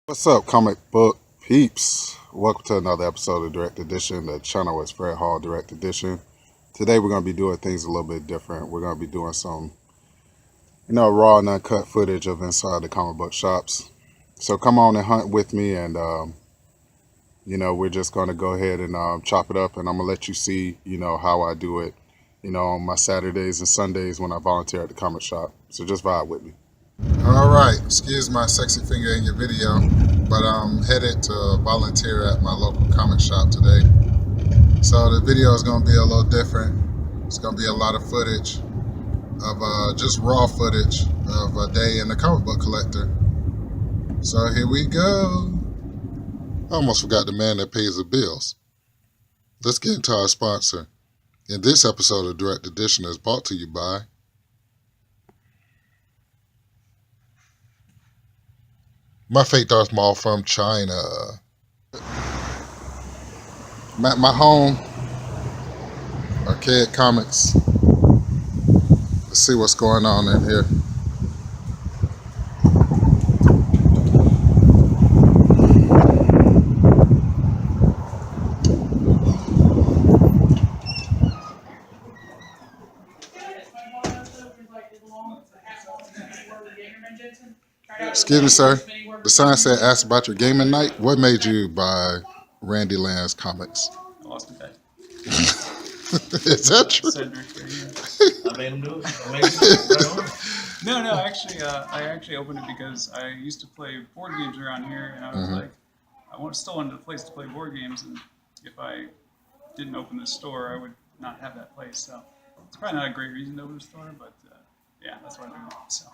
What's up, comic book peeps? Welcome to another episode of Direct Edition. The channel is Fred Hall Direct Edition. Today we're going to be doing things a little bit different. We're going to be doing some, raw and uncut footage of inside the comic book shops. So come on and hunt with me, and we're just going to go ahead and chop it up, and I'm going to let you see, how I do it, on my Saturdays and Sundays when I volunteer at the comic shop. So just vibe with me. All right, excuse my sexy finger in your video, but I'm headed to volunteer at my local comic shop today. So the video is going to be a little different. It's going to be a lot of footage of just raw footage of a day in the comic book collector. So here we go. I almost forgot the man that pays the bills. Let's get into our sponsor. And this episode of Direct Edition is brought to you by my fake Darth Maul from China. I'm at my home, Archaic Comics. Let's see what's going on in here. Excuse me, sir. The sign said, "Ask about your gaming night." What made you buy Randy Land's comics? I lost a bet. Is that true? I made him do it. I made him do it. Right on. No, actually, I actually opened it because I used to play board games around here, and I was like, still wanted a place to play board games, and if I didn't open the store, I would not have that place. So it's probably not a great reason to open a store, but yeah, that's what I'm doing. So.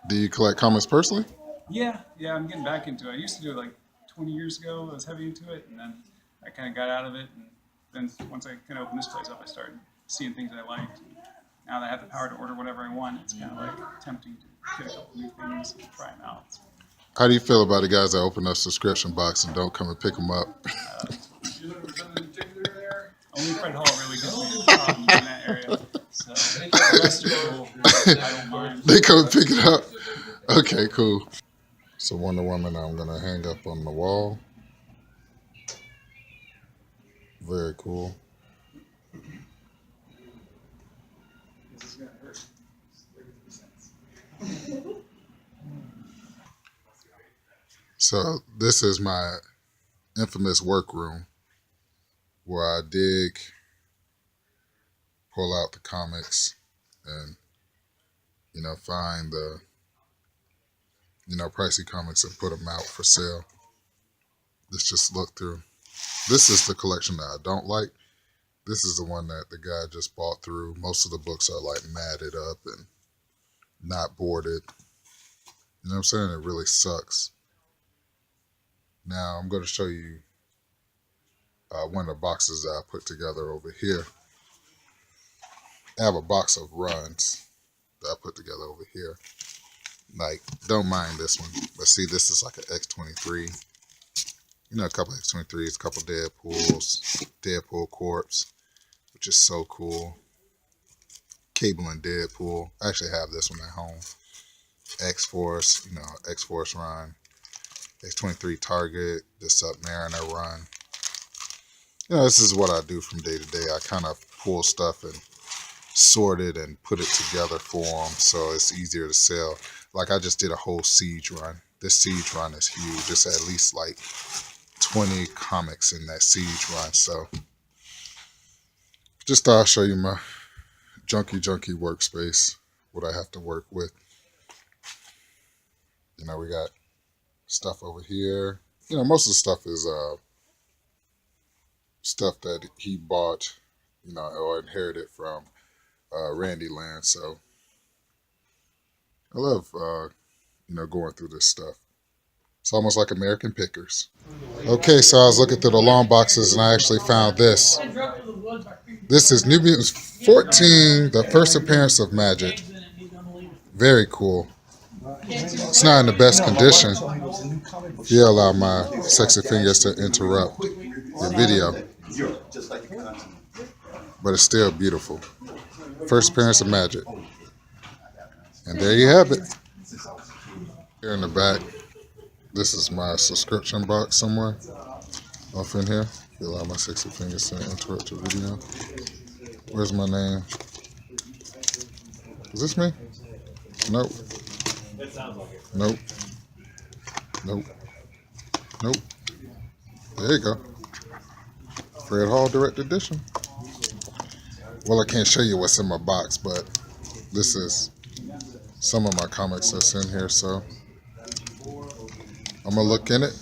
Do you collect comics personally? Yeah, I'm getting back into it. I used to do it like 20 years ago. I was heavy into it, and then I kind of got out of it. And then once I kind of opened this place up, I started seeing things I liked. And now that I have the power to order whatever I want, it's kind of like tempting to get a couple new things and try them out. So, How do you feel about the guys that open up subscription box and don't come and pick them up? Only Fred Hall really gives me problems in that area. So the rest are cool. I don't mind. They come and pick it up? Okay, cool. So Wonder Woman I'm going to hang up on the wall. Very cool. This is going to hurt. So this is my infamous workroom where I dig, pull out the comics, and, find the, pricey comics and put them out for sale. Let's just look through. This is the collection that I don't like. This is the one that the guy just bought through. Most of the books are like matted up and not boarded. You know what I'm saying? It really sucks. Now I'm going to show you one of the boxes that I put together over here. I have a box of runs that I put together over here. Like, don't mind this one. But see, this is like an X-23. A couple X-23s, a couple Deadpools, Deadpool Corpse, which is so cool. Cable and Deadpool. I actually have this one at home. X-Force, X-Force run. X-23 Target, the Submariner run. This is what I do from day to day. I kind of pull stuff and sort it and put it together for them so it's easier to sell. Like I just did a whole Siege run. This Siege run is huge. It's at least like 20 comics in that Siege run. So just thought I'll show you my junky workspace, what I have to work with. We got stuff over here. Most of the stuff is stuff that he bought, or inherited from Randy Land. So I love, going through this stuff. It's almost like American Pickers. Okay, so I was looking through the long boxes and I actually found this. This is New Mutants 14, the first appearance of Magik. Very cool. It's not in the best condition. You allow my sexy fingers to interrupt your video. But it's still beautiful. First appearance of Magik. And there you have it. Here in the back, This is my subscription box somewhere off in here. If you allow my 60 fingers to interrupt your video. Where's my name? Is this me? Nope. Nope. Nope. Nope. There you go. Fred Hall Direct Edition. Well, I can't show you what's in my box, but this is some of my comics that's in here, so I'm going to look in it.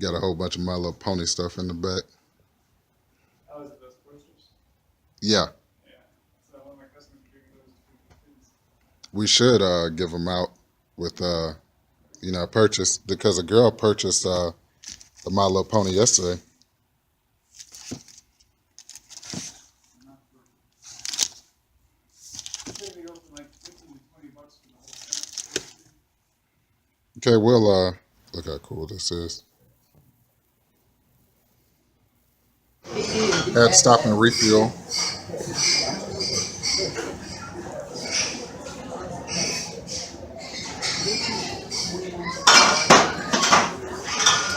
Got a whole bunch of My Little Pony stuff in the back. Oh, is it those posters? Yeah. Yeah. So one of my customers are giving those to kids. We should give them out with, purchase, because a girl purchased the My Little Pony yesterday. They go for like 15 to 20 bucks for the whole set. Okay, we'll look how cool this is. Had to stop and refuel.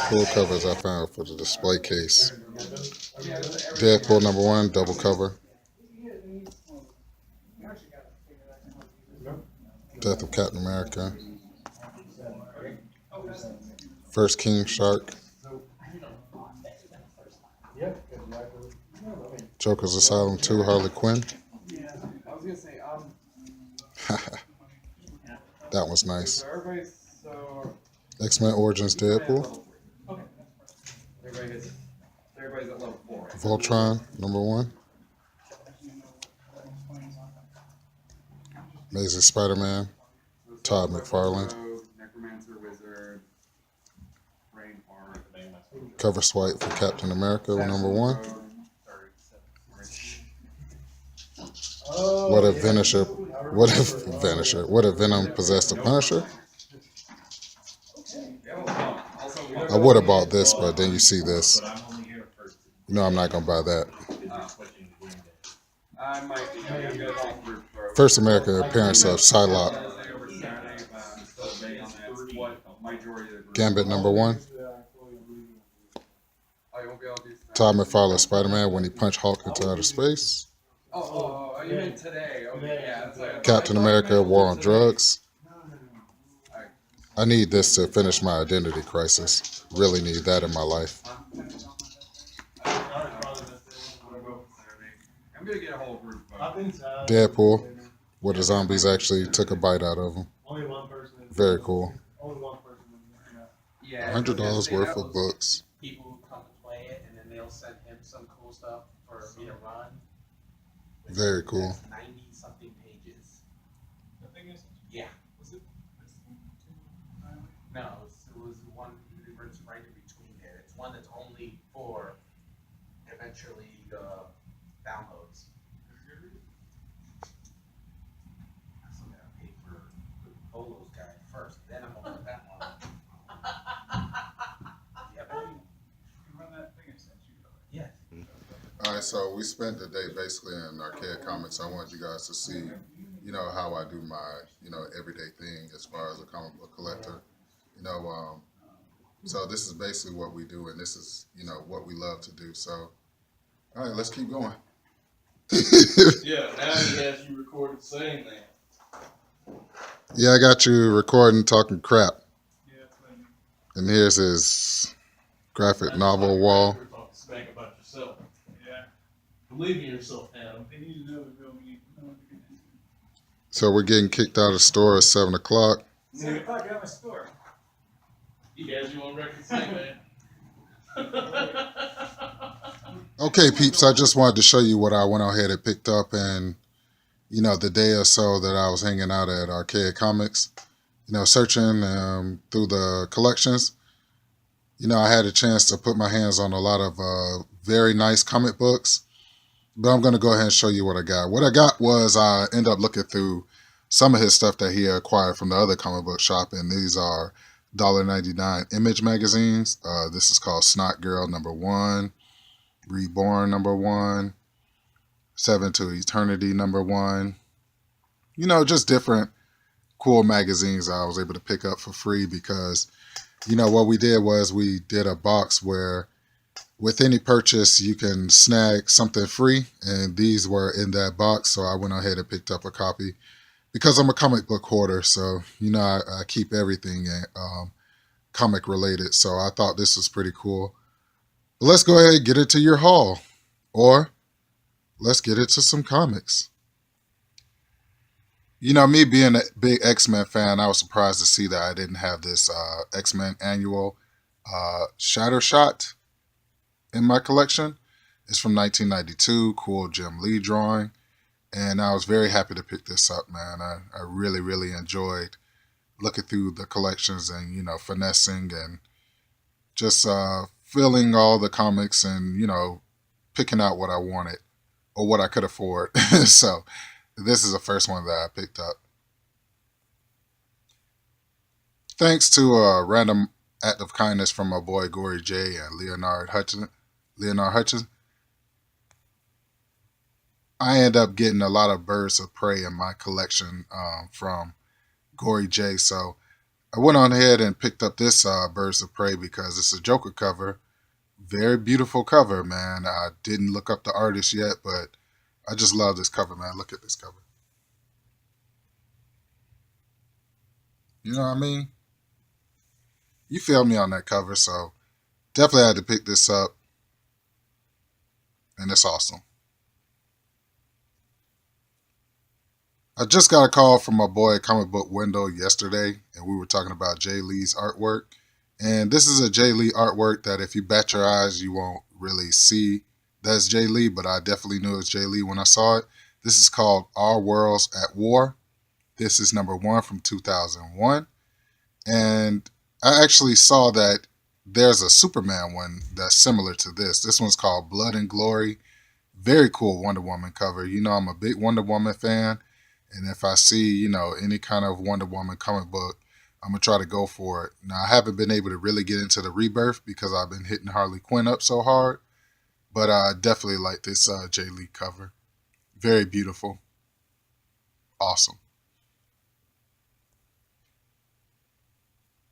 Cool covers I found for the display case. Deadpool #1, double cover. Death of Captain America. First King Shark. Joker's Asylum 2, Harley Quinn. That was nice. X-Men Origins Deadpool. Voltron #1. Amazing Spider-Man. Todd McFarlane. Cover swipe for Captain America #1. What if Venom possessed the Punisher? I would have bought this, but then you see this. You know I'm not going to buy that. First American appearance of Psylocke. Gambit #1. Todd McFarlane Spider-Man when he punched Hulk into outer space. Oh, you meant today. Okay, yeah. Captain America War on Drugs. I need this to finish my identity crisis. Really need that in my life. I'm gonna get a whole group. Deadpool, where the zombies actually took a bite out of him. Only one person. Very cool. Only one person. Yeah. $100 worth of books. People who come to play it, and then they'll send him some cool stuff for me to run. Very cool. 90-something pages. The thing is, Yeah. was it? No, it was one that's right in between there. It's one that's only for eventually the downloads. I still gotta pay for the Polos guy first, then I'm over that one. Yeah, but You run that thing I sent you. yes. All right, so we spent the day basically in Arcade Comics. I wanted you guys to see, how I do my, everyday thing as far as a comic book collector. So this is basically what we do, and this is, what we love to do. So, all right, let's keep going. Yeah, now he has you recorded saying that. Yeah, I got you recording, talking crap. Yeah, that's what I mean. And here's his graphic novel wall. You're talking smack about yourself. Yeah. Believe in yourself, Adam. They need to know the real me. No one can answer. So we're getting kicked out of the store at 7 o'clock. 7 o'clock at my store. He has you on record saying that. Okay, peeps, I just wanted to show you what I went ahead and picked up in, the day or so that I was hanging out at Arcade Comics, searching through the collections. I had a chance to put my hands on a lot of very nice comic books, but I'm going to go ahead and show you what I got. What I got was I ended up looking through some of his stuff that he acquired from the other comic book shop, and these are $1.99 Image magazines. This is called Snot Girl #1. Reborn #1, Seven to Eternity #1. You know, just different cool magazines I was able to pick up for free because, you know, what we did was we did a box where with any purchase you can snag something free, and these were in that box, so I went ahead and picked up a copy because I'm a comic book hoarder, so, you know, I keep everything comic related, so I thought this was pretty cool. But let's go ahead and get into your haul, or let's get into some comics. You know, me being a big X-Men fan, I was surprised to see that I didn't have this X-Men annual Shattershot in my collection. It's from 1992, cool Jim Lee drawing, and I was very happy to pick this up, man. I really, really enjoyed looking through the collections and, you know, finessing and just filling all the comics and, you know, picking out what I wanted or what I could afford. So this is the first one that I picked up. Thanks to a random act of kindness from my boy Gory J and Leonard Hutchins, I end up getting a lot of Birds of Prey in my collection from Gory J. So I went on ahead and picked up this Birds of Prey because it's a Joker cover. Very beautiful cover, man. I didn't look up the artist yet, but I just love this cover, man. Look at this cover. You know what I mean? You feel me on that cover, so definitely had to pick this up, and it's awesome. I just got a call from my boy Comic Book Window yesterday, and we were talking about Jay Lee's artwork. And this is a Jay Lee artwork that if you bat your eyes, you won't really see that's Jay Lee, but I definitely knew it was Jay Lee when I saw it. This is called Our Worlds at War. This is #1 from 2001. And I actually saw that there's a Superman one that's similar to this. This one's called Blood and Glory. Very cool Wonder Woman cover. You know, I'm a big Wonder Woman fan. And if I see, you know, any kind of Wonder Woman comic book, I'm going to try to go for it. Now, I haven't been able to really get into the Rebirth because I've been hitting Harley Quinn up so hard. But I definitely like this Jay Lee cover. Very beautiful. Awesome.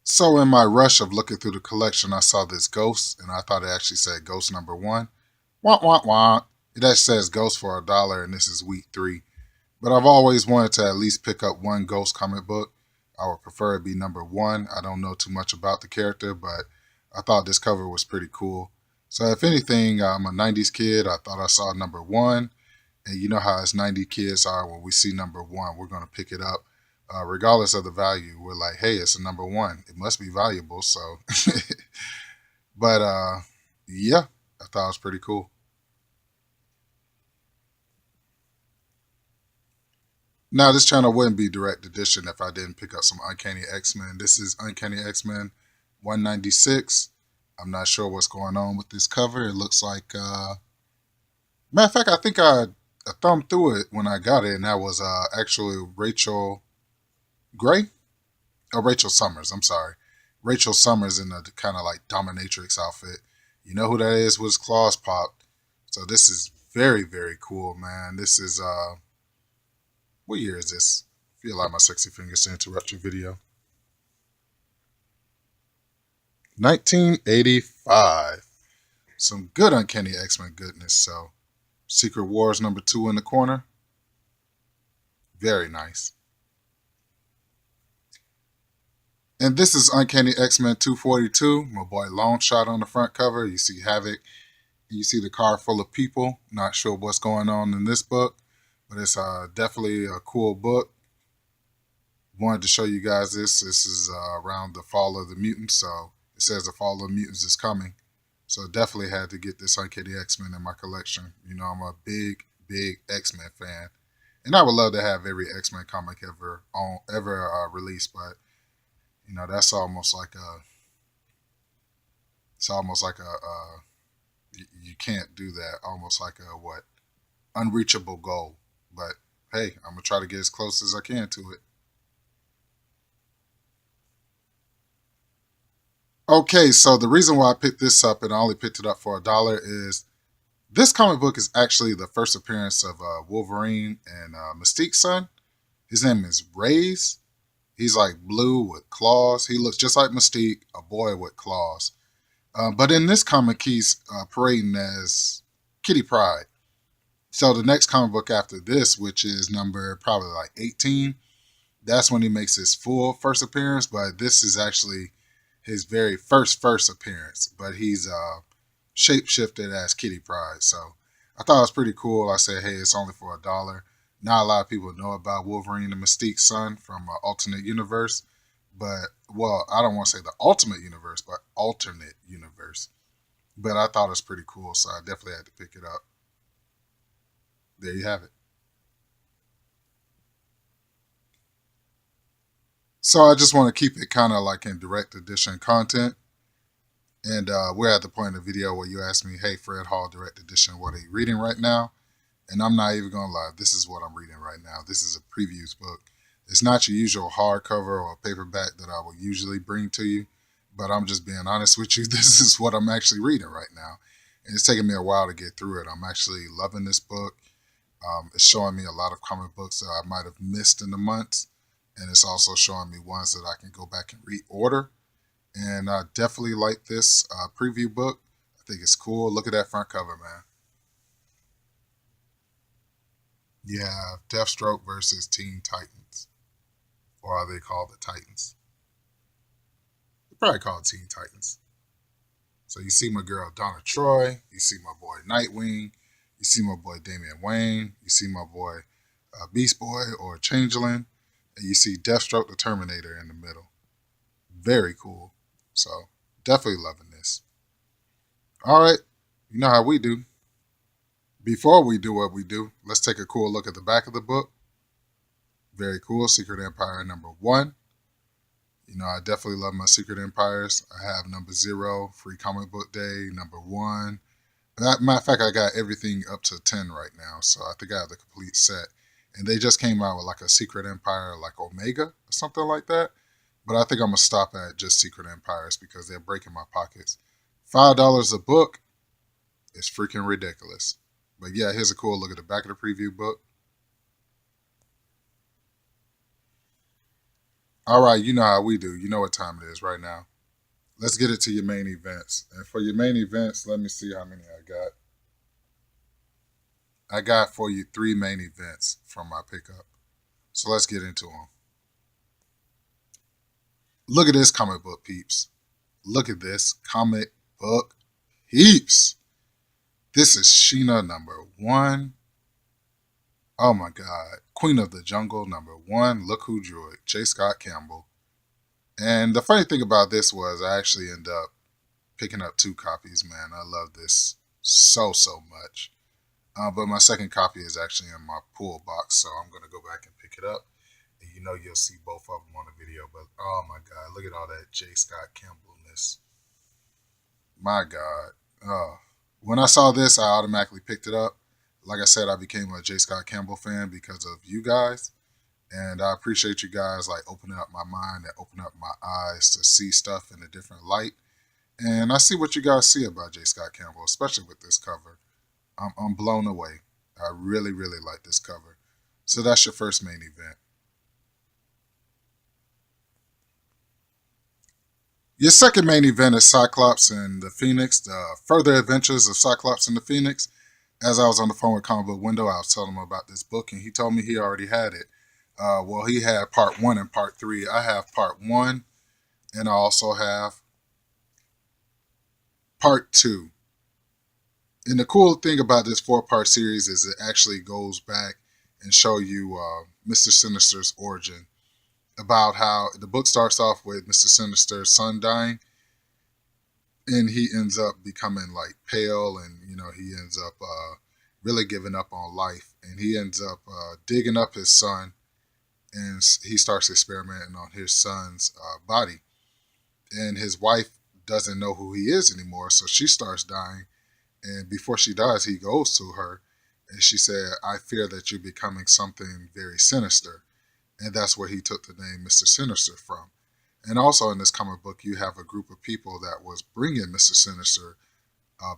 So in my rush of looking through the collection, I saw this Ghost, and I thought it actually said Ghost #1. Wah, wah, wah. It actually says Ghost for $1, and this is week 3. But I've always wanted to at least pick up one Ghost comic book. I would prefer it be #1. I don't know too much about the character, but I thought this cover was pretty cool. So if anything, I'm a 90s kid. I thought I saw #1. And you know how us 90 kids are when we see #1, we're going to pick it up. Regardless of the value, we're like, hey, it's a #1. It must be valuable. So, but yeah, I thought it was pretty cool. Now, this channel wouldn't be direct edition if I didn't pick up some Uncanny X-Men. This is Uncanny X-Men 196. I'm not sure what's going on with this cover. It looks like, matter of fact, I think I thumbed through it when I got it, and that was actually Rachel Gray? Oh, Rachel Summers, I'm sorry. Rachel Summers in a kind of like dominatrix outfit. You know who that is with his claws popped. So this is very, very cool, man. This is, what year is this? I feel like my sexy fingers to interrupt your video. 1985. Some good Uncanny X-Men goodness. So Secret Wars #2 in the corner. Very nice. And this is Uncanny X-Men 242. My boy Longshot on the front cover. You see Havoc. You see the car full of people. Not sure what's going on in this book, but it's definitely a cool book. Wanted to show you guys this. This is around the fall of the mutants, so it says the fall of the mutants is coming. So definitely had to get this Uncanny X-Men in my collection. You know, I'm a big, big X-Men fan, and I would love to have every X-Men comic ever released, but you know, that's almost like you can't do that. Almost like a unreachable goal. But hey, I'm gonna try to get as close as I can to it. Okay, so the reason why I picked this up and I only picked it up for $1 is This comic book is actually the first appearance of Wolverine and Mystique's son. His name is Raze. He's like blue with claws. He looks just like Mystique, a boy with claws. But in this comic, he's parading as Kitty Pryde. So the next comic book after this, which is number probably like 18, that's when he makes his full first appearance. But this is actually his very first appearance. But he's shapeshifted as Kitty Pryde. So I thought it was pretty cool. I said, hey, it's only for $1. Not a lot of people know about Wolverine and Mystique's son from alternate universe. But, well, I don't want to say the ultimate universe, but alternate universe. But I thought it was pretty cool, so I definitely had to pick it up. There you have it. So I just want to keep it kind of like in direct edition content. And we're at the point in the video where you ask me, hey, Fred Hall, direct edition, what are you reading right now? And I'm not even going to lie, this is what I'm reading right now. This is a previews book. It's not your usual hardcover or paperback that I will usually bring to you, but I'm just being honest with you. This is what I'm actually reading right now. And it's taken me a while to get through it. I'm actually loving this book. It's showing me a lot of comic books that I might have missed in the months. And it's also showing me ones that I can go back and reorder. And I definitely like this preview book. I think it's cool. Look at that front cover, man. Yeah, Deathstroke versus Teen Titans. Or are they called the Titans? They're probably called Teen Titans. So you see my girl Donna Troy. You see my boy Nightwing. You see my boy Damian Wayne. You see my boy Beast Boy or Changeling. And you see Deathstroke the Terminator in the middle. Very cool. So definitely loving this. All right. You know how we do. Before we do what we do, let's take a cool look at the back of the book. Very cool. Secret Empire #1. You know, I definitely love my Secret Empires. I have number 0, Free Comic Book Day, number 1. Matter of fact, I got everything up to 10 right now. So I think I have the complete set. And they just came out with like a Secret Empire, like Omega or something like that. But I think I'm going to stop at just Secret Empires because they're breaking my pockets. $5 a book is freaking ridiculous. But yeah, here's a cool look at the back of the preview book. All right, you know how we do. You know what time it is right now. Let's get it to your main events. And for your main events, let me see how many I got. I got for you 3 main events from my pickup. So let's get into them. Look at this comic book, peeps. Look at this comic book, peeps. This is Sheena #1. Oh my God. Queen of the Jungle #1. Look who drew it. J. Scott Campbell. And the funny thing about this was I actually ended up picking up 2 copies, man. I love this so much. But my second copy is actually in my pool box, so I'm going to go back and pick it up. And you know you'll see both of them on the video. But oh my God, look at all that J. Scott Campbellness. My God. When I saw this, I automatically picked it up. Like I said, I became a J. Scott Campbell fan because of you guys. And I appreciate you guys like opening up my mind and opening up my eyes to see stuff in a different light. And I see what you guys see about J. Scott Campbell, especially with this cover. I'm blown away. I really like this cover. So that's your first main event. Your second main event is Cyclops and the Phoenix, the further adventures of Cyclops and the Phoenix. As I was on the phone with Comic Book Window, I was telling him about this book, and he told me he already had it. Well, he had part 1 and part 3. I have part 1, and I also have part 2. And the cool thing about this 4-part series is it actually goes back and show you Mr. Sinister's origin. About how the book starts off with Mr. Sinister's son dying, and he ends up becoming like pale, and you know he ends up really giving up on life, and he ends up digging up his son, and he starts experimenting on his son's body, and his wife doesn't know who he is anymore, so she starts dying. And before she dies, he goes to her, and she said, I fear that you're becoming something very sinister. And that's where he took the name Mr. Sinister from. And also in this comic book, you have a group of people that was bringing Mr. Sinister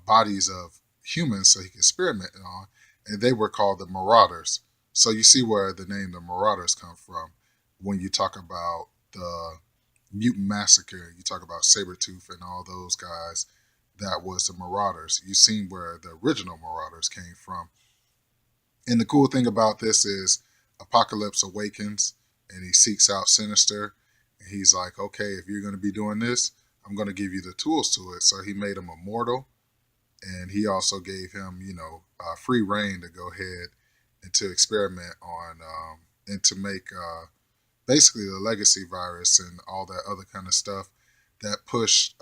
bodies of humans so he could experiment on, and they were called the Marauders. So you see where the name the Marauders come from when you talk about the Mutant Massacre, you talk about Sabretooth and all those guys. That was the Marauders. You've seen where the original Marauders came from. And the cool thing about this is Apocalypse awakens and he seeks out Sinister. And he's like, okay, if you're going to be doing this, I'm going to give you the tools to it. So he made him immortal. And he also gave him, free reign to go ahead and to experiment on and to make basically the legacy virus and all that other kind of stuff that pushed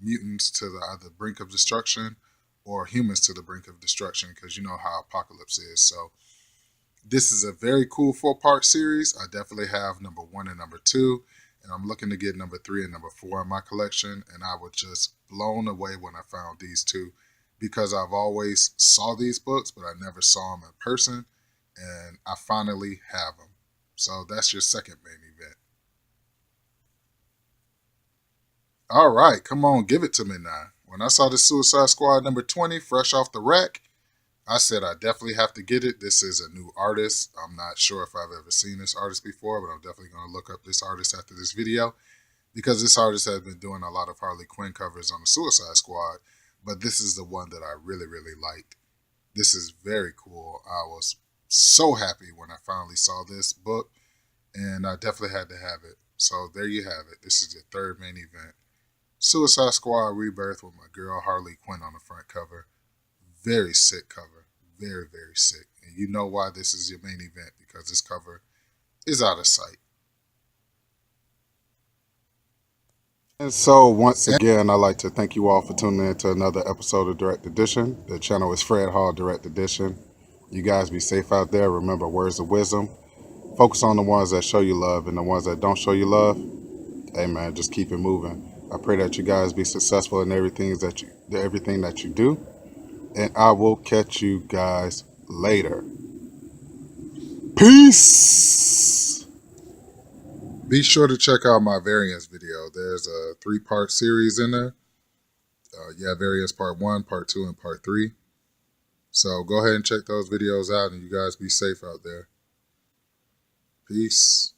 mutants to the either brink of destruction or humans to the brink of destruction, because you know how Apocalypse is. So this is a very cool 4-part series. I definitely have number 1 and number 2, and I'm looking to get number 3 and number 4 in my collection. And I was just blown away when I found these two, because I've always saw these books, but I never saw them in person, and I finally have them. So that's your second main event. All right, come on, give it to me now. When I saw the Suicide Squad number 20 fresh off the rack, I said I definitely have to get it. This is a new artist. I'm not sure if I've ever seen this artist before, but I'm definitely going to look up this artist after this video, because this artist has been doing a lot of Harley Quinn covers on the Suicide Squad, but this is the one that I really, really liked. This is very cool. I was so happy when I finally saw this book, and I definitely had to have it. So there you have it. This is your third main event. Suicide Squad Rebirth with my girl Harley Quinn on the front cover. Very sick cover. Very, very sick. And you know why this is your main event, because this cover is out of sight. And so once again, I'd like to thank you all for tuning in to another episode of Direct Edition. The channel is Fred Hall Direct Edition. You guys be safe out there. Remember words of wisdom. Focus on the ones that show you love, and the ones that don't show you love, hey man, just keep it moving. I pray that you guys be successful in everything that you do. And I will catch you guys later. Peace. Be sure to check out my variants video. There's a 3-part series in there. Variants part 1, part 2, and part 3. So go ahead and check those videos out, and you guys be safe out there. Peace.